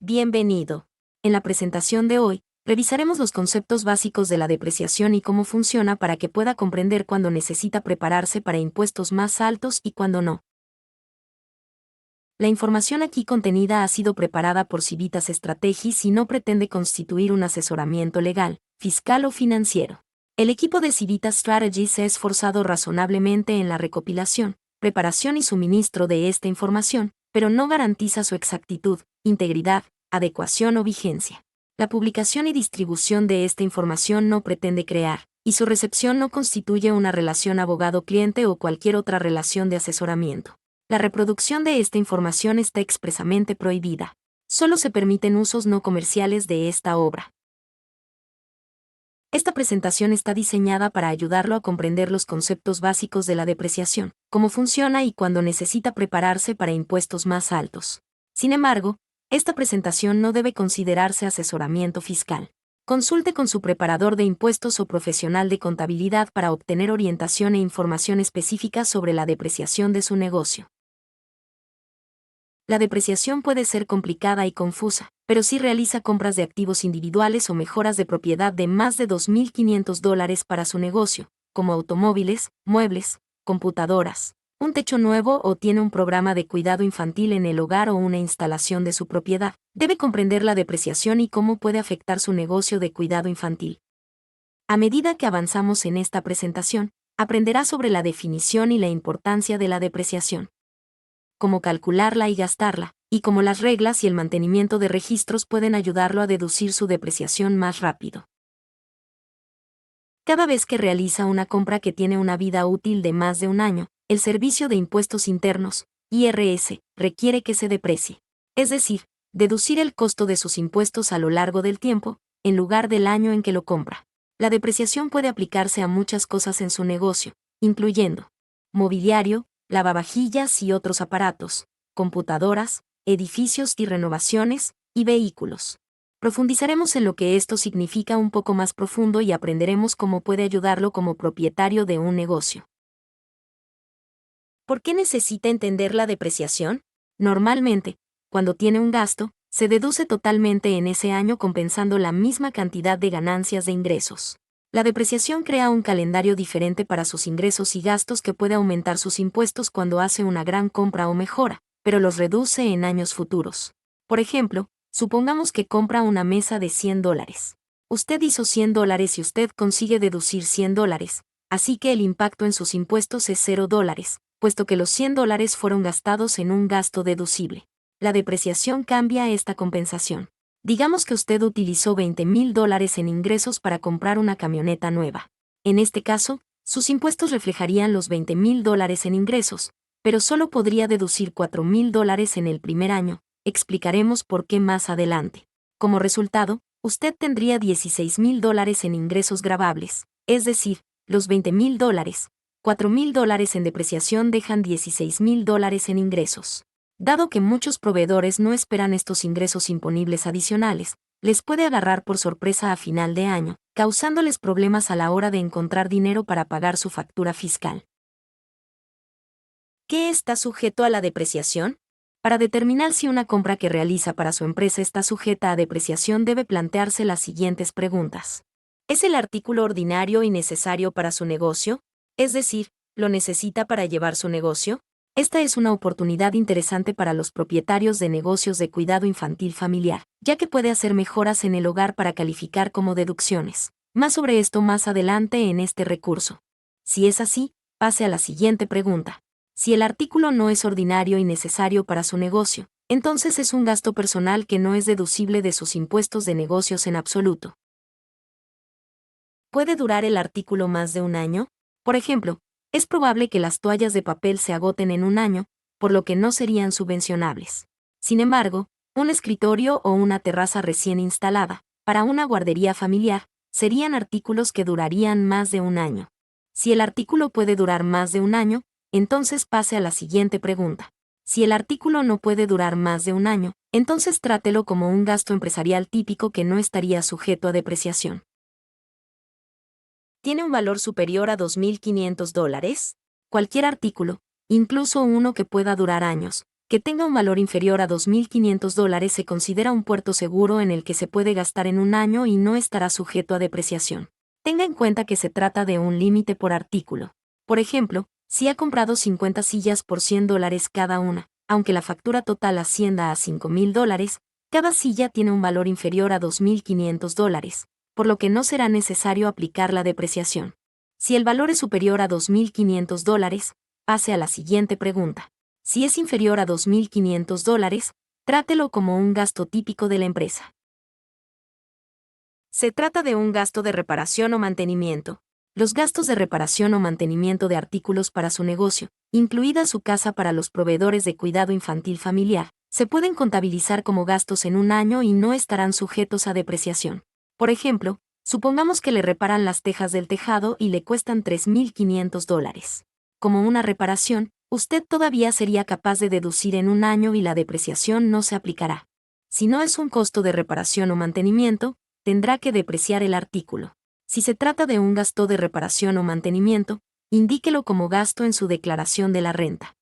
Bienvenido. En la presentación de hoy, revisaremos los conceptos básicos de la depreciación y cómo funciona para que pueda comprender cuándo necesita prepararse para impuestos más altos y cuándo no. La información aquí contenida ha sido preparada por Civitas Strategies y no pretende constituir un asesoramiento legal, fiscal o financiero. El equipo de Civitas Strategies se ha esforzado razonablemente en la recopilación, preparación y suministro de esta información, pero no garantiza su exactitud, integridad, adecuación o vigencia. La publicación y distribución de esta información no pretende crear, y su recepción no constituye una relación abogado-cliente o cualquier otra relación de asesoramiento. La reproducción de esta información está expresamente prohibida. Solo se permiten usos no comerciales de esta obra. Esta presentación está diseñada para ayudarlo a comprender los conceptos básicos de la depreciación, cómo funciona y cuándo necesita prepararse para impuestos más altos. Sin embargo, esta presentación no debe considerarse asesoramiento fiscal. Consulte con su preparador de impuestos o profesional de contabilidad para obtener orientación e información específica sobre la depreciación de su negocio. La depreciación puede ser complicada y confusa, pero si realiza compras de activos individuales o mejoras de propiedad de más de $2,500 para su negocio, como automóviles, muebles, computadoras, un techo nuevo o tiene un programa de cuidado infantil en el hogar o una instalación de su propiedad, debe comprender la depreciación y cómo puede afectar su negocio de cuidado infantil. A medida que avanzamos en esta presentación, aprenderá sobre la definición y la importancia de la depreciación, cómo calcularla y gastarla, y cómo las reglas y el mantenimiento de registros pueden ayudarlo a deducir su depreciación más rápido. Cada vez que realiza una compra que tiene una vida útil de más de un año, el Servicio de Impuestos Internos, IRS, requiere que se deprecie. Es decir, deducir el costo de sus impuestos a lo largo del tiempo, en lugar del año en que lo compra. La depreciación puede aplicarse a muchas cosas en su negocio, incluyendo mobiliario, lavavajillas y otros aparatos, computadoras, edificios y renovaciones, y vehículos. Profundizaremos en lo que esto significa un poco más profundo y aprenderemos cómo puede ayudarlo como propietario de un negocio. ¿Por qué necesita entender la depreciación? Normalmente, cuando tiene un gasto, se deduce totalmente en ese año compensando la misma cantidad de ganancias de ingresos. La depreciación crea un calendario diferente para sus ingresos y gastos que puede aumentar sus impuestos cuando hace una gran compra o mejora, pero los reduce en años futuros. Por ejemplo, supongamos que compra una mesa de $100. Usted hizo $100 y usted consigue deducir $100, así que el impacto en sus impuestos es $0, puesto que los $100 fueron gastados en un gasto deducible. La depreciación cambia esta compensación. Digamos que usted utilizó $20,000 en ingresos para comprar una camioneta nueva. En este caso, sus impuestos reflejarían los $20,000 en ingresos, pero solo podría deducir $4,000 en el primer año. Explicaremos por qué más adelante. Como resultado, usted tendría $16,000 en ingresos gravables, es decir, los $20,000, $4,000 en depreciación dejan $16,000 en ingresos. Dado que muchos proveedores no esperan estos ingresos imponibles adicionales, les puede agarrar por sorpresa a final de año, causándoles problemas a la hora de encontrar dinero para pagar su factura fiscal. ¿Qué está sujeto a la depreciación? Para determinar si una compra que realiza para su empresa está sujeta a depreciación debe plantearse las siguientes preguntas. ¿Es el artículo ordinario y necesario para su negocio? Es decir, ¿lo necesita para llevar su negocio? Esta es una oportunidad interesante para los propietarios de negocios de cuidado infantil familiar, ya que puede hacer mejoras en el hogar para calificar como deducciones. Más sobre esto más adelante en este recurso. Si es así, pase a la siguiente pregunta. Si el artículo no es ordinario y necesario para su negocio, entonces es un gasto personal que no es deducible de sus impuestos de negocios en absoluto. ¿Puede durar el artículo más de un año? Por ejemplo, es probable que las toallas de papel se agoten en un año, por lo que no serían subvencionables. Sin embargo, un escritorio o una terraza recién instalada, para una guardería familiar, serían artículos que durarían más de un año. Si el artículo puede durar más de un año, entonces pase a la siguiente pregunta. Si el artículo no puede durar más de un año, entonces trátelo como un gasto empresarial típico que no estaría sujeto a depreciación. ¿Tiene un valor superior a $2,500? Cualquier artículo, incluso uno que pueda durar años, Que tenga un valor inferior a $2.500 se considera un puerto seguro en el que se puede gastar en un año y no estará sujeto a depreciación. Tenga en cuenta que se trata de un límite por artículo. Por ejemplo, si ha comprado 50 sillas por $100 cada una, aunque la factura total ascienda a $5.000, cada silla tiene un valor inferior a $2.500, por lo que no será necesario aplicar la depreciación. Si el valor es superior a $2.500, pase a la siguiente pregunta. Si es inferior a $2.500, trátelo como un gasto típico de la empresa. Se trata de un gasto de reparación o mantenimiento. Los gastos de reparación o mantenimiento de artículos para su negocio, incluida su casa para los proveedores de cuidado infantil familiar, se pueden contabilizar como gastos en un año y no estarán sujetos a depreciación. Por ejemplo, supongamos que le reparan las tejas del tejado y le cuestan $3.500. Como una reparación, usted todavía sería capaz de deducir en un año y la depreciación no se aplicará. Si no es un costo de reparación o mantenimiento, tendrá que depreciar el artículo. Si se trata de un gasto de reparación o mantenimiento, indíquelo como gasto en su declaración de la renta.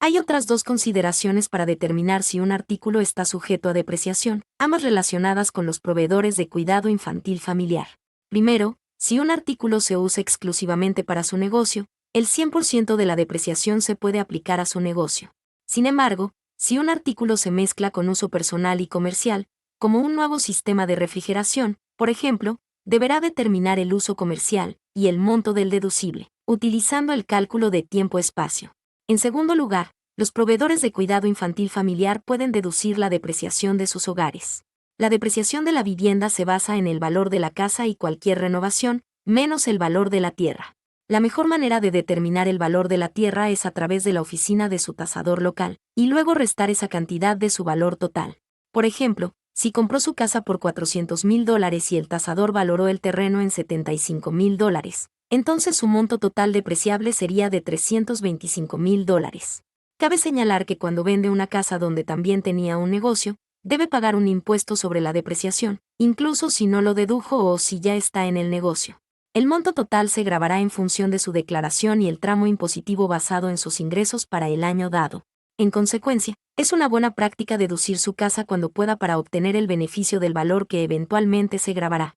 Hay otras dos consideraciones para determinar si un artículo está sujeto a depreciación, ambas relacionadas con los proveedores de cuidado infantil familiar. Primero, si un artículo se usa exclusivamente para su negocio, el 100% de la depreciación se puede aplicar a su negocio. Sin embargo, si un artículo se mezcla con uso personal y comercial, como un nuevo sistema de refrigeración, por ejemplo, deberá determinar el uso comercial y el monto del deducible, utilizando el cálculo de tiempo-espacio. En segundo lugar, los proveedores de cuidado infantil familiar pueden deducir la depreciación de sus hogares. La depreciación de la vivienda se basa en el valor de la casa y cualquier renovación, menos el valor de la tierra. La mejor manera de determinar el valor de la tierra es a través de la oficina de su tasador local, y luego restar esa cantidad de su valor total. Por ejemplo, si compró su casa por $400.000 y el tasador valoró el terreno en $75.000, entonces su monto total depreciable sería de $325.000. Cabe señalar que cuando vende una casa donde también tenía un negocio, debe pagar un impuesto sobre la depreciación, incluso si no lo dedujo o si ya está en el negocio. El monto total se gravará en función de su declaración y el tramo impositivo basado en sus ingresos para el año dado. En consecuencia, es una buena práctica deducir su casa cuando pueda para obtener el beneficio del valor que eventualmente se gravará.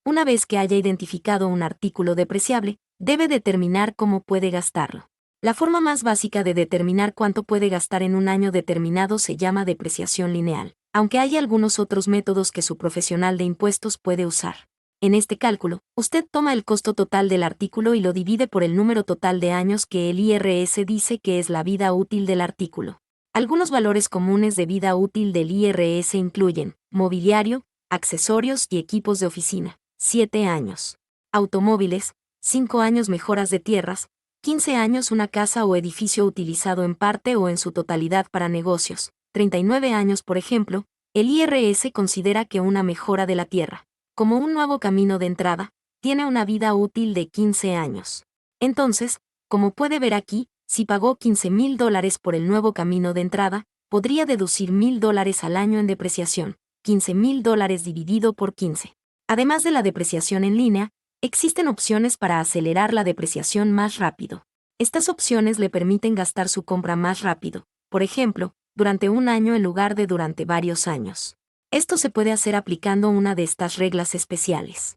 Una vez que haya identificado un artículo depreciable, debe determinar cómo puede gastarlo. La forma más básica de determinar cuánto puede gastar en un año determinado se llama depreciación lineal, aunque hay algunos otros métodos que su profesional de impuestos puede usar. En este cálculo, usted toma el costo total del artículo y lo divide por el número total de años que el IRS dice que es la vida útil del artículo. Algunos valores comunes de vida útil del IRS incluyen mobiliario, accesorios y equipos de oficina, 7 años. Automóviles, 5 años. Mejoras de tierras, 15 años. Una casa o edificio utilizado en parte o en su totalidad para negocios, 39 años. Por ejemplo, el IRS considera que una mejora de la tierra, como un nuevo camino de entrada, tiene una vida útil de 15 años. Entonces, como puede ver aquí, si pagó $15.000 por el nuevo camino de entrada, podría deducir $1.000 al año en depreciación, $15.000 dividido por 15. Además de la depreciación en línea, existen opciones para acelerar la depreciación más rápido. Estas opciones le permiten gastar su compra más rápido, por ejemplo, durante un año en lugar de durante varios años. Esto se puede hacer aplicando una de estas reglas especiales.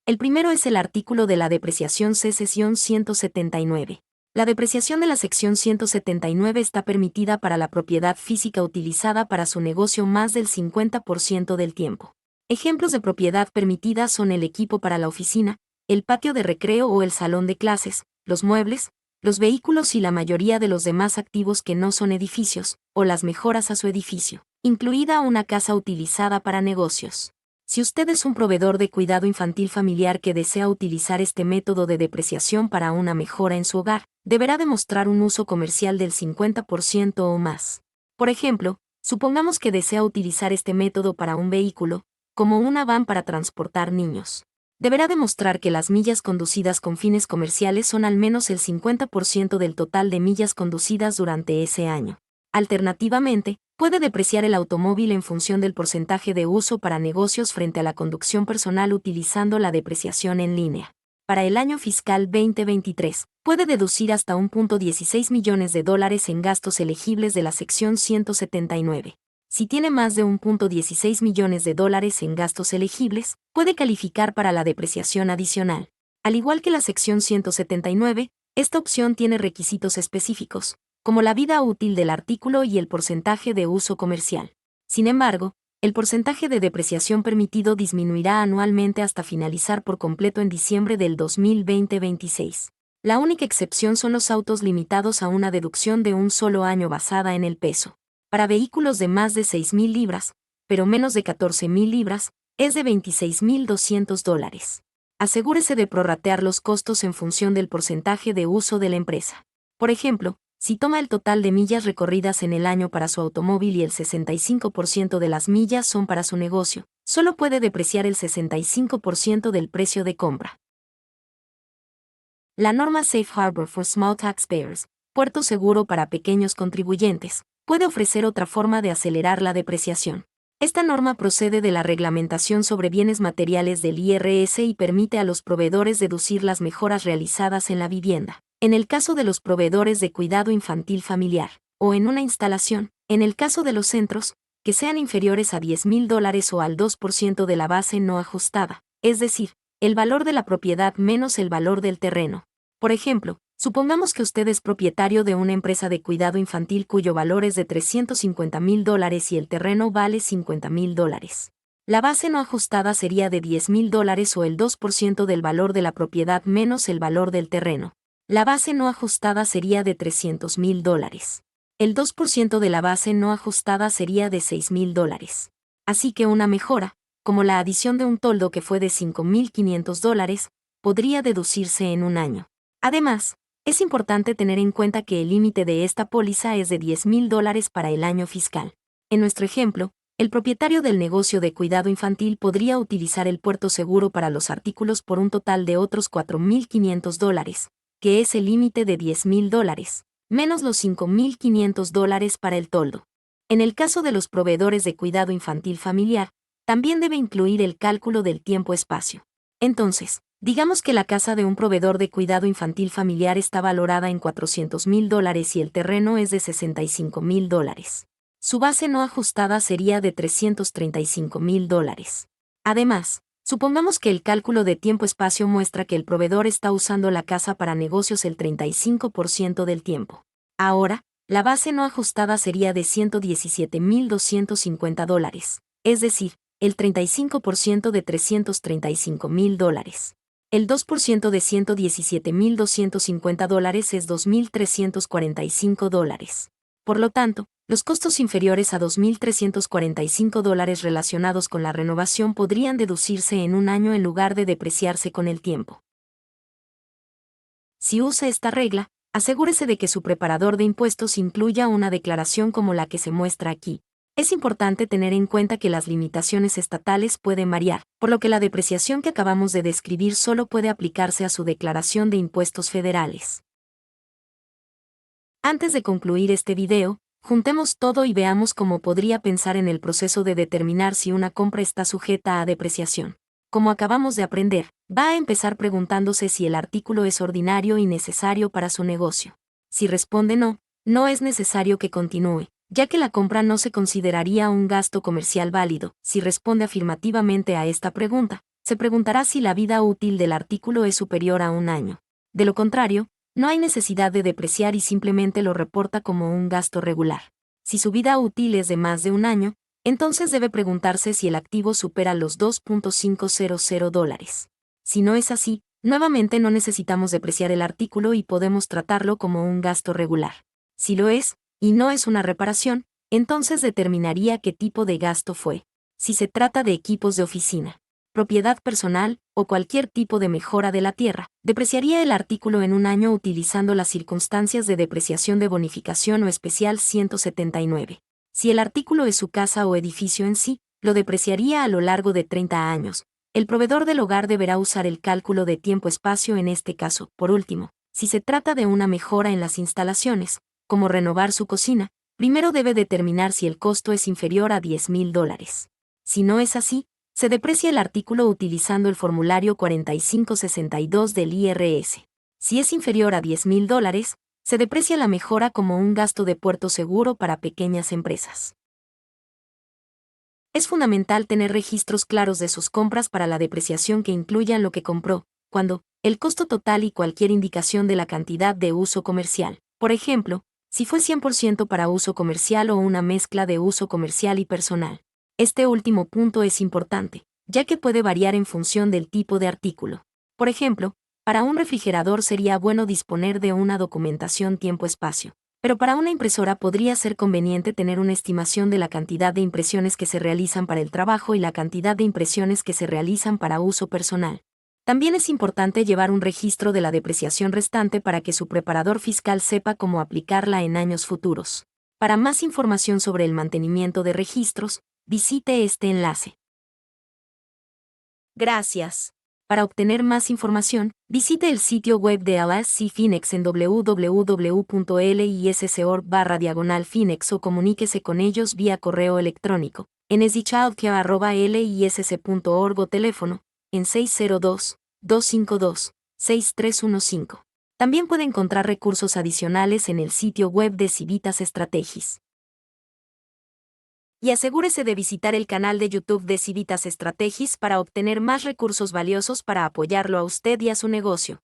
El primero es el artículo de la depreciación C, sección 179. La depreciación de la sección 179 está permitida para la propiedad física utilizada para su negocio más del 50% del tiempo. Ejemplos de propiedad permitida son el equipo para la oficina, el patio de recreo o el salón de clases, los muebles, los vehículos y la mayoría de los demás activos que no son edificios, o las mejoras a su edificio, incluida una casa utilizada para negocios. Si usted es un proveedor de cuidado infantil familiar que desea utilizar este método de depreciación para una mejora en su hogar, deberá demostrar un uso comercial del 50% o más. Por ejemplo, supongamos que desea utilizar este método para un vehículo, como una van para transportar niños. Deberá demostrar que las millas conducidas con fines comerciales son al menos el 50% del total de millas conducidas durante ese año. Alternativamente, puede depreciar el automóvil en función del porcentaje de uso para negocios frente a la conducción personal utilizando la depreciación en línea. Para el año fiscal 2023, puede deducir hasta $1.16 millones en gastos elegibles de la sección 179. Si tiene más de $1.16 millones en gastos elegibles, puede calificar para la depreciación adicional. Al igual que la sección 179, esta opción tiene requisitos específicos, como la vida útil del artículo y el porcentaje de uso comercial. Sin embargo, el porcentaje de depreciación permitido disminuirá anualmente hasta finalizar por completo en diciembre del 2026. La única excepción son los autos limitados a una deducción de un solo año basada en el peso. Para vehículos de más de 6.000 libras, pero menos de 14.000 libras, es de $26.200. Asegúrese de prorratear los costos en función del porcentaje de uso de la empresa. Por ejemplo, si toma el total de millas recorridas en el año para su automóvil y el 65% de las millas son para su negocio, solo puede depreciar el 65% del precio de compra. La norma Safe Harbor for Small Taxpayers, puerto seguro para pequeños contribuyentes, puede ofrecer otra forma de acelerar la depreciación. Esta norma procede de la reglamentación sobre bienes materiales del IRS y permite a los proveedores deducir las mejoras realizadas en la vivienda. En el caso de los proveedores de cuidado infantil familiar, o en una instalación, en el caso de los centros, que sean inferiores a $10.000 o al 2% de la base no ajustada, es decir, el valor de la propiedad menos el valor del terreno. Por ejemplo, supongamos que usted es propietario de una empresa de cuidado infantil cuyo valor es de $350.000 y el terreno vale $50.000. La base no ajustada sería de $10.000 o el 2% del valor de la propiedad menos el valor del terreno. La base no ajustada sería de $300.000. El 2% de la base no ajustada sería de $6.000. Así que una mejora, como la adición de un toldo que fue de $5.500, podría deducirse en un año. Además, es importante tener en cuenta que el límite de esta póliza es de $10.000 para el año fiscal. En nuestro ejemplo, el propietario del negocio de cuidado infantil podría utilizar el puerto seguro para los artículos por un total de otros $4.500, que es el límite de $10.000, menos los $5.500 para el toldo. En el caso de los proveedores de cuidado infantil familiar, también debe incluir el cálculo del tiempo-espacio. Entonces, digamos que la casa de un proveedor de cuidado infantil familiar está valorada en $400.000 y el terreno es de $65.000. Su base no ajustada sería de $335.000. Además, supongamos que el cálculo de tiempo-espacio muestra que el proveedor está usando la casa para negocios el 35% del tiempo. Ahora, la base no ajustada sería de $117.250, es decir, el 35% de $335.000. El 2% de $117.250 es $2.345. Por lo tanto, los costos inferiores a $2.345 relacionados con la renovación podrían deducirse en un año en lugar de depreciarse con el tiempo. Si usa esta regla, asegúrese de que su preparador de impuestos incluya una declaración como la que se muestra aquí. Es importante tener en cuenta que las limitaciones estatales pueden variar, por lo que la depreciación que acabamos de describir solo puede aplicarse a su declaración de impuestos federales. Antes de concluir este video, juntemos todo y veamos cómo podría pensar en el proceso de determinar si una compra está sujeta a depreciación. Como acabamos de aprender, va a empezar preguntándose si el artículo es ordinario y necesario para su negocio. Si responde no, no es necesario que continúe, ya que la compra no se consideraría un gasto comercial válido. Si responde afirmativamente a esta pregunta, se preguntará si la vida útil del artículo es superior a un año. De lo contrario, no hay necesidad de depreciar y simplemente lo reporta como un gasto regular. Si su vida útil es de más de un año, entonces debe preguntarse si el activo supera los $2.500. Si no es así, nuevamente no necesitamos depreciar el artículo y podemos tratarlo como un gasto regular. Si lo es, y no es una reparación, entonces determinaría qué tipo de gasto fue. Si se trata de equipos de oficina, propiedad personal, o cualquier tipo de mejora de la tierra, depreciaría el artículo en un año utilizando las circunstancias de depreciación de bonificación o especial 179. Si el artículo es su casa o edificio en sí, lo depreciaría a lo largo de 30 años. El proveedor del hogar deberá usar el cálculo de tiempo-espacio en este caso. Por último, si se trata de una mejora en las instalaciones, como renovar su cocina, primero debe determinar si el costo es inferior a $10.000. Si no es así, Se deprecia el artículo utilizando el formulario 4562 del IRS. Si es inferior a $10,000, se deprecia la mejora como un gasto de puerto seguro para pequeñas empresas. Es fundamental tener registros claros de sus compras para la depreciación que incluyan lo que compró, cuándo, el costo total y cualquier indicación de la cantidad de uso comercial. Por ejemplo, si fue 100% para uso comercial o una mezcla de uso comercial y personal. Este último punto es importante, ya que puede variar en función del tipo de artículo. Por ejemplo, para un refrigerador sería bueno disponer de una documentación tiempo-espacio. Pero para una impresora podría ser conveniente tener una estimación de la cantidad de impresiones que se realizan para el trabajo y la cantidad de impresiones que se realizan para uso personal. También es importante llevar un registro de la depreciación restante para que su preparador fiscal sepa cómo aplicarla en años futuros. Para más información sobre el mantenimiento de registros, visite este enlace. Gracias. Para obtener más información, visite el sitio web de LSC Finex en www.liscorg/Finex o comuníquese con ellos vía correo electrónico en sdchildcare@lisc.org o teléfono en 602-252-6315. También puede encontrar recursos adicionales en el sitio web de Civitas Strategies. Y asegúrese de visitar el canal de YouTube de Civitas Strategies para obtener más recursos valiosos para apoyarlo a usted y a su negocio.